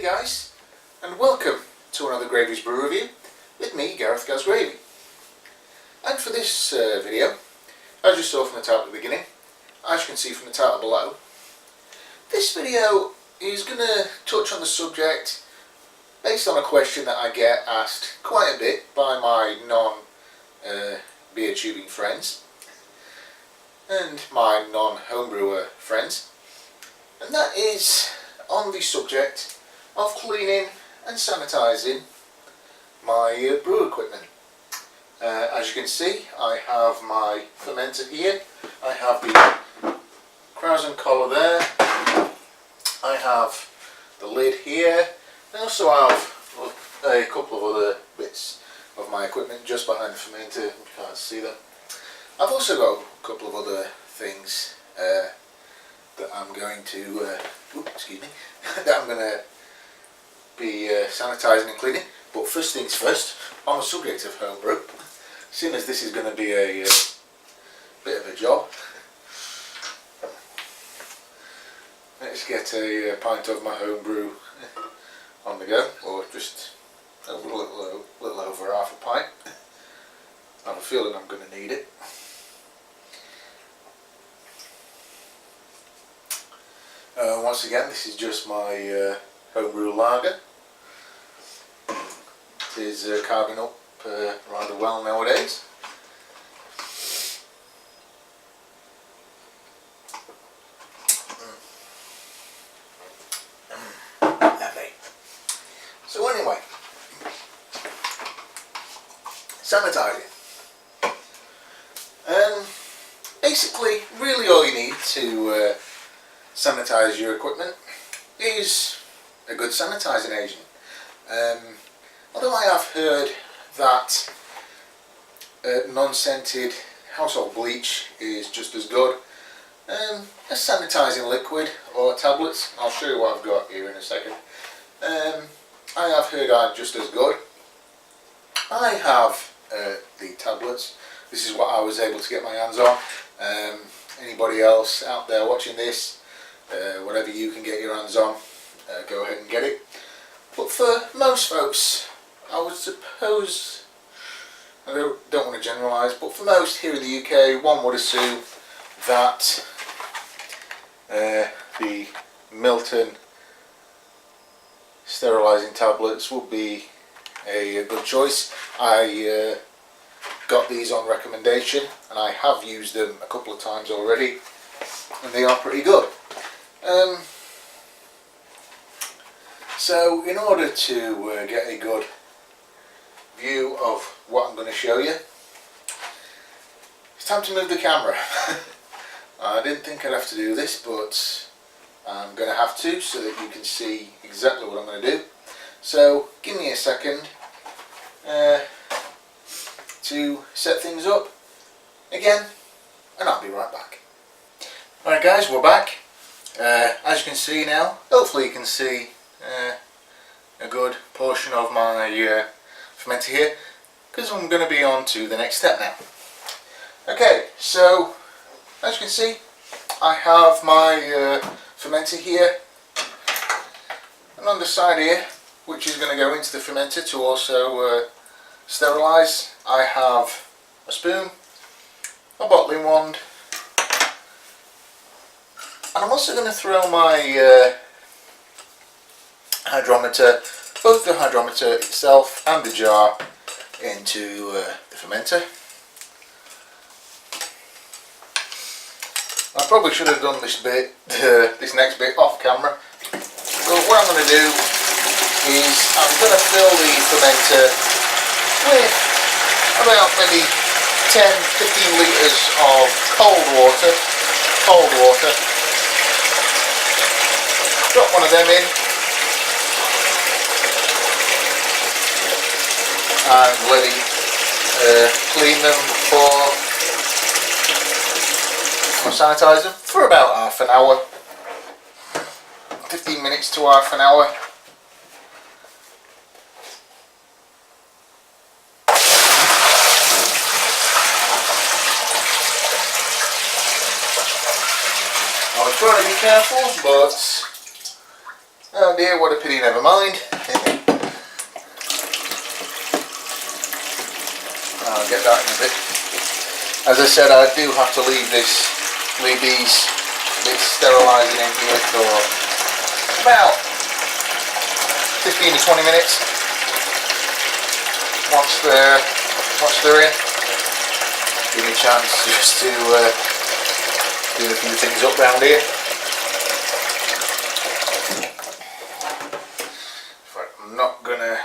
guys, and welcome to another Gravy's Brew Review with me, Gareth Gaz Gravy. And for this video, as you saw from the title at the beginning, as you can see from the title below, this video is going to touch on the subject based on a question that I get asked quite a bit by my non-beer tubing friends and my non-homebrewer friends, and that is on the subject of cleaning and sanitising my brew equipment. As you can see, I have my fermenter here, I have the Krausen collar there, I have the lid here, I also have a couple of other bits of my equipment just behind the fermenter. You can't see them. I've also got a couple of other things that I'm going to that I'm going to be sanitising and cleaning. But first things first, on the subject of homebrew, seeing as this is going to be a bit of a job, let's get a pint of my homebrew on the go, or just a little over half a pint. I have a feeling I'm going to need it. Once again, this is just my homebrew lager. It is carving up rather well nowadays. Lovely. So anyway, sanitising. Basically, really all you need to sanitise your equipment is a good sanitising agent. Although I have heard that non-scented household bleach is just as good, a sanitising liquid or tablets, I'll show you what I've got here in a second, I have heard are just as good. I have the tablets. This is what I was able to get my hands on. Anybody else out there watching this, whatever you can get your hands on, go ahead and get it. But for most folks, I would suppose, I don't want to generalise, but for most here in the UK, one would assume that the Milton sterilising tablets would be a good choice. I got these on recommendation and I have used them a couple of times already, and they are pretty good. So in order to get a good view of what I'm going to show you, it's time to move the camera. I didn't think I'd have to do this, but I'm going to have to, so that you can see exactly what I'm going to do. So give me a second to set things up again, and I'll be right back. Alright guys, we're back. As you can see now, hopefully you can see a good portion of my fermenter here, because I'm going to be on to the next step now. Okay, so as you can see, I have my fermenter here, and on the side here, which is going to go into the fermenter to also sterilise, I have a spoon, a bottling wand, and I'm also going to throw my hydrometer, both the hydrometer itself and the jar, into the fermenter. I probably should have done this bit, this next bit off camera, but what I'm going to do is I'm going to fill the fermenter with about maybe 10-15 litres of cold water, drop one of them in, and let it clean them or sanitise them for about half an hour, 15 minutes to half an hour. I was trying to be careful, but Oh dear, what a pity, never mind. I'll get that in a bit. As I said, I do have to leave these bits sterilising in here for about 15 to 20 minutes. Once they're in, give me a chance just to do a few things up round here. I'm not gonna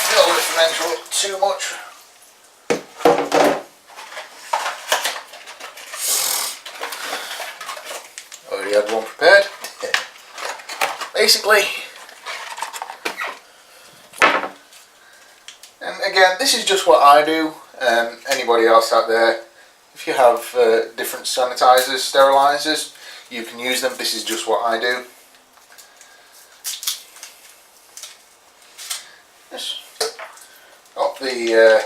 fill the fermenter up too much. Already had one prepared. Basically, and again, this is just what I do. Anybody else out there, if you have different sanitizers, sterilizers, you can use them. This is just what I do. Just got the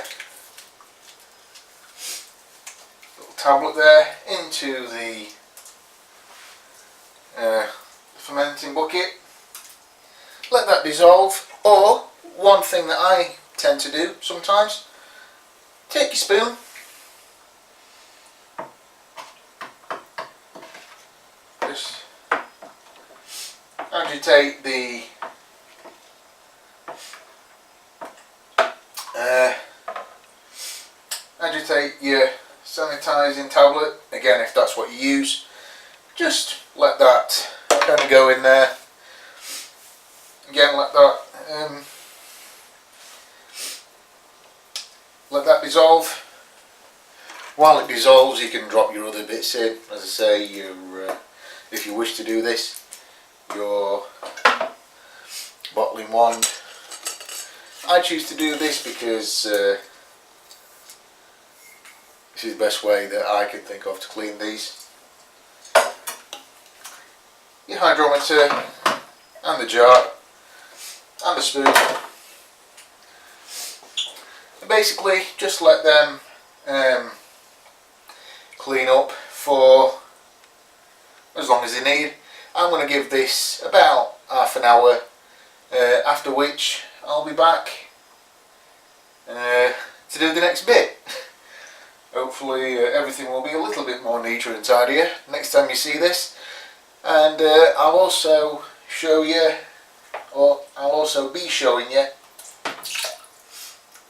little tablet there into the fermenting bucket. Let that dissolve, or one thing that I tend to do sometimes, take your spoon, just agitate the agitate your sanitizing tablet, again if that's what you use. Just let that kind of go in there. Again, let that dissolve. While it dissolves, you can drop your other bits in. As I say, if you wish to do this, your bottling wand. I choose to do this because this is the best way that I can think of to clean these. Your hydrometer and the jar and the spoon, and basically just let them clean up for as long as they need. I'm going to give this about half an hour, after which I'll be back to do the next bit. Hopefully everything will be a little bit more neater and tidier next time you see this. And I'll also show you, or I'll also be showing you,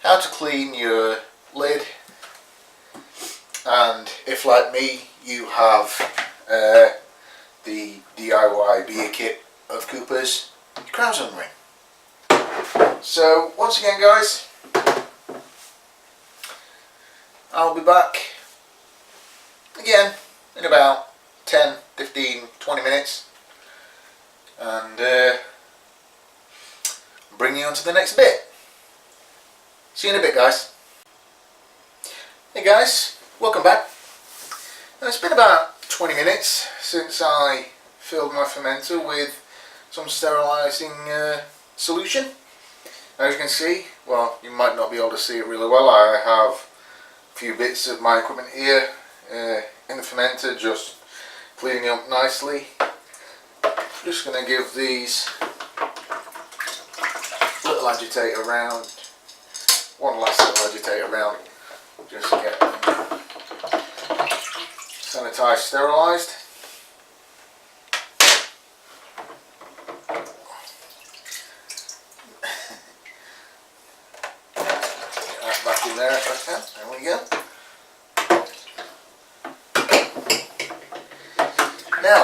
how to clean your lid. And if, like me, you have the DIY beer kit of Cooper's, your Krausen ring. So once again guys, I'll be back again in about 10, 15, 20 minutes, and bring you on to the next bit. See you in a bit guys. Hey guys, welcome back. Now, it's been about 20 minutes since I filled my fermenter with some sterilising solution. As you can see, well, you might not be able to see it really well, I have a few bits of my equipment here in the fermenter, just cleaning up nicely. Just going to give these a little agitator round, one last little agitator round, just to get them sanitised, sterilised. Get that back in there if I can. There we go. Now,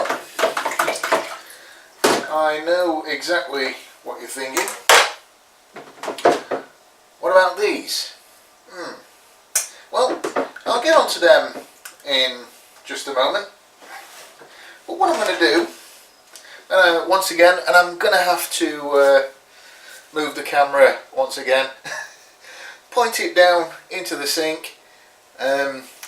I know exactly what you're thinking. What about these? Well, I'll get onto them in just a moment. But what I'm going to do, once again, and I'm going to have to move the camera once again, point it down into the sink,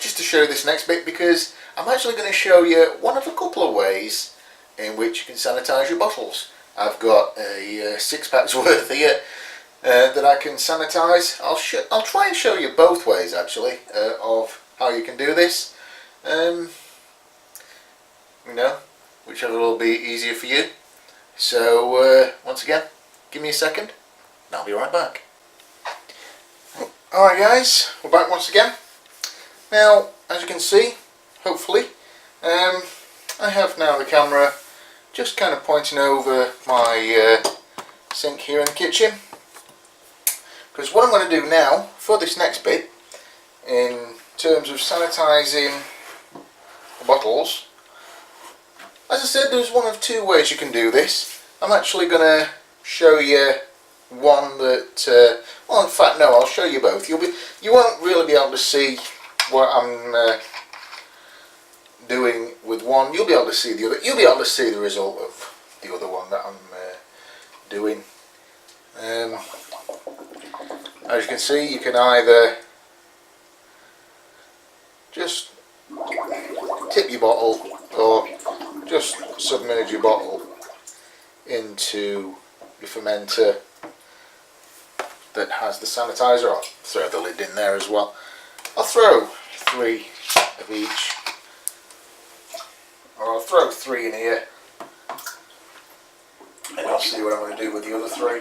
just to show you this next bit, because I'm actually going to show you one of a couple of ways in which you can sanitise your bottles. I've got a 6-pack's worth here that I can sanitise. I'll try and show you both ways actually of how you can do this. You know, whichever will be easier for you. So once again, give me a second and I'll be right back. Alright guys, we're back once again. Now, as you can see, hopefully, I have now the camera just kind of pointing over my sink here in the kitchen. Because what I'm going to do now, for this next bit, in terms of sanitising the bottles, as I said, there's one of two ways you can do this. I'm actually going to show you one that, well, in fact no, I'll show you both. You won't really be able to see what I'm doing with one. You'll be able to see the other. You'll be able to see the result of the other one that I'm doing. As you can see, you can either just tip your bottle or just submerge your bottle into your fermenter that has the sanitizer. I'll throw the lid in there as well. I'll throw 3 of each, or I'll throw 3 in here and I'll see what I'm going to do with the other 3.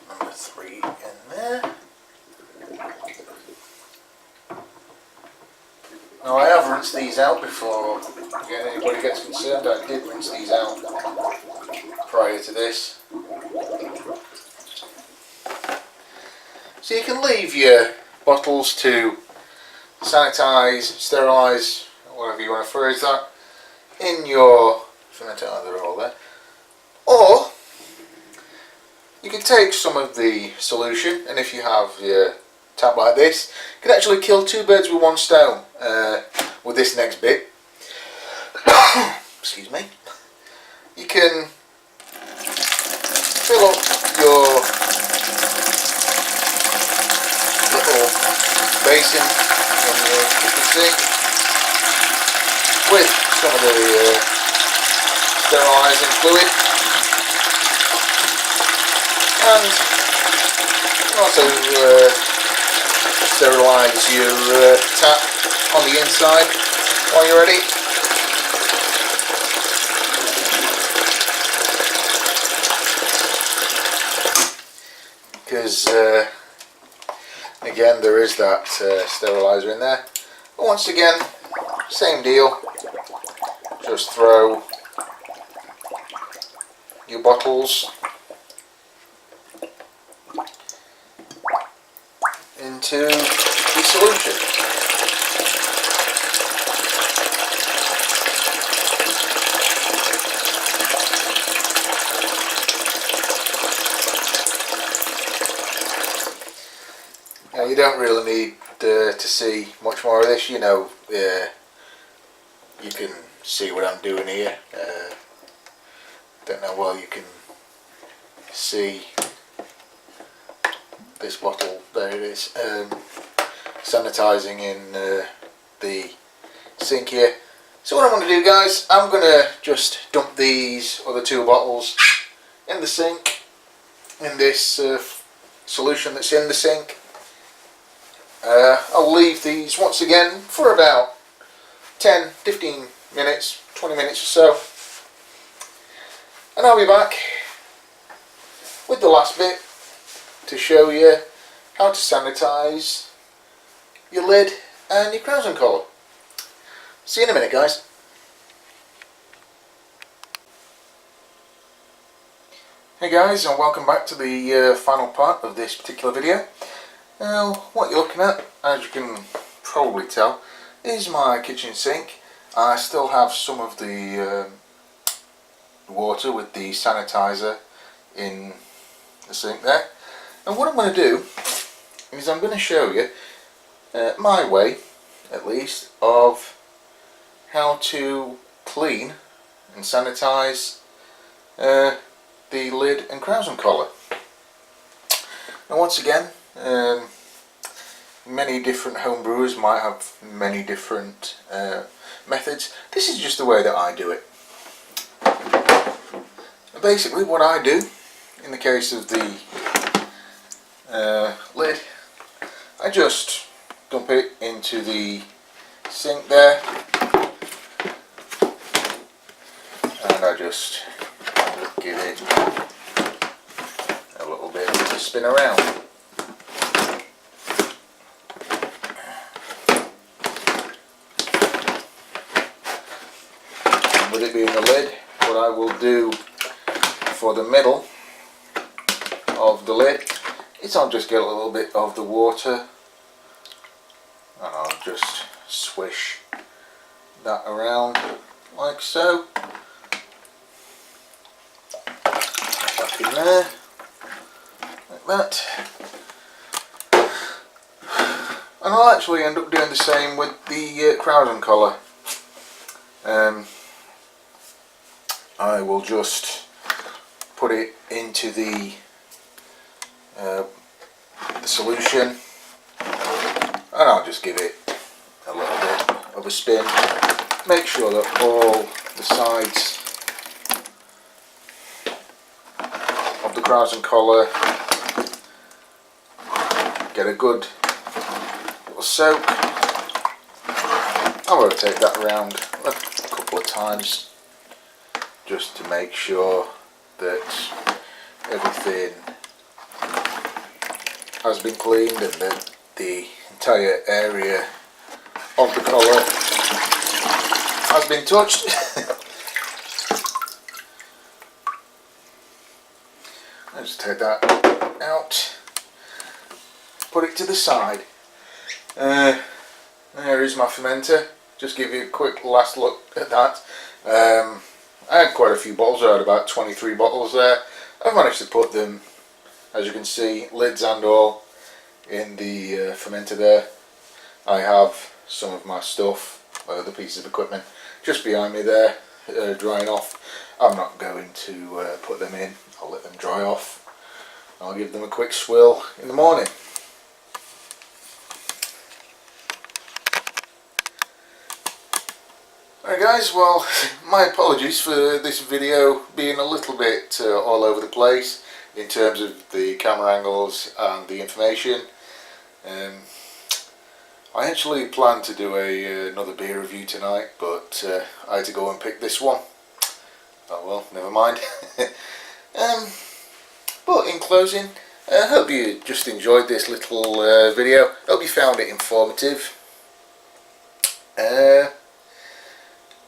Number 3 in there. Now I have rinsed these out before anybody gets concerned. I did rinse these out prior to this. So you can leave your bottles to sanitise, sterilise, whatever you want to phrase that, in your fermenter. They're all there. Or you can take some of the solution, and if you have your tap like this, you can actually kill 2 birds with 1 stone with this next bit. Excuse me. You can fill up your little basin in your kitchen sink with some of the sterilising fluid, and also sterilise your tap on the inside while you're ready. Because again, there is that steriliser in there. But once again, same deal. Just throw your bottles into the solution. Now you don't really need to see much more of this. You know, you can see what I'm doing here. Don't know well you can see this bottle. There it is, sanitising in the sink here. So what I'm going to do, guys, I'm going to just dump these other 2 bottles in the sink, in this solution that's in the sink. I'll leave these once again for about 10, 15 minutes, 20 minutes or so, and I'll be back with the last bit to show you how to sanitise your lid and your crown collar. See you in a minute, guys. Hey guys, and welcome back to the final part of this particular video. Now, what you're looking at, as you can probably tell, is my kitchen sink. I still have some of the water with the sanitizer in the sink there. And what I'm going to do is I'm going to show you my way, at least, of how to clean and sanitize the lid and crown collar. Now once again, many different home brewers might have many different methods. This is just the way that I do it. Basically what I do in the case of the lid, I just dump it into the sink there, and I just give it a little bit of a spin around. And with it being a lid, what I will do for the middle of the lid is I'll just get a little bit of the water and I'll just swish that around like so. Back in there, like that. And I'll actually end up doing the same with the Crowden collar. I will just put it into the solution, and I'll just give it a little bit of a spin. Make sure that all the sides of the Crowden collar get a good little soak. I'll rotate that around a couple of times just to make sure that everything has been cleaned and that the entire area of the collar has been touched. I'll just take that out, put it to the side. There is my fermenter. Just give you a quick last look at that. I had quite a few bottles. I had about 23 bottles there. I've managed to put them, as you can see, lids and all, in the fermenter there. I have some of my stuff, the pieces of equipment, just behind me there, drying off. I'm not going to put them in. I'll let them dry off. I'll give them a quick swill in the morning. Alright guys, well, my apologies for this video being a little bit all over the place in terms of the camera angles and the information. I actually planned to do another beer review tonight, but I had to go and pick this one. Oh well, never mind. But in closing, I hope you just enjoyed this little video. Hope you found it informative.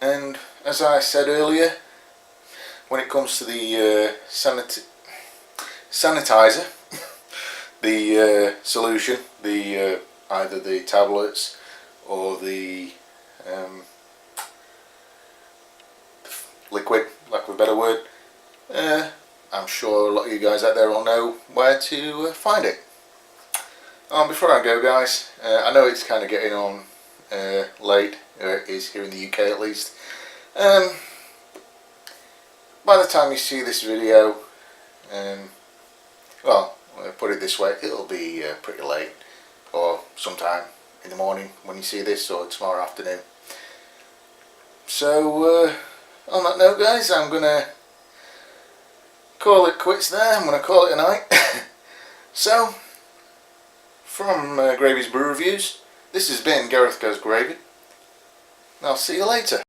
And as I said earlier, when it comes to the sanitizer, the solution, the either the tablets or the liquid, lack of a better word, I'm sure a lot of you guys out there will know where to find it. Before I go guys, I know it's kind of getting on late, it is here in the UK at least. By the time you see this video, well, I'll put it this way, it'll be pretty late, or sometime in the morning when you see this, or tomorrow afternoon. So on that note guys, I'm gonna call it quits there. I'm gonna call it a night. So from Gravy's Brew Reviews, this has been Gareth Goes Gravy, and I'll see you later.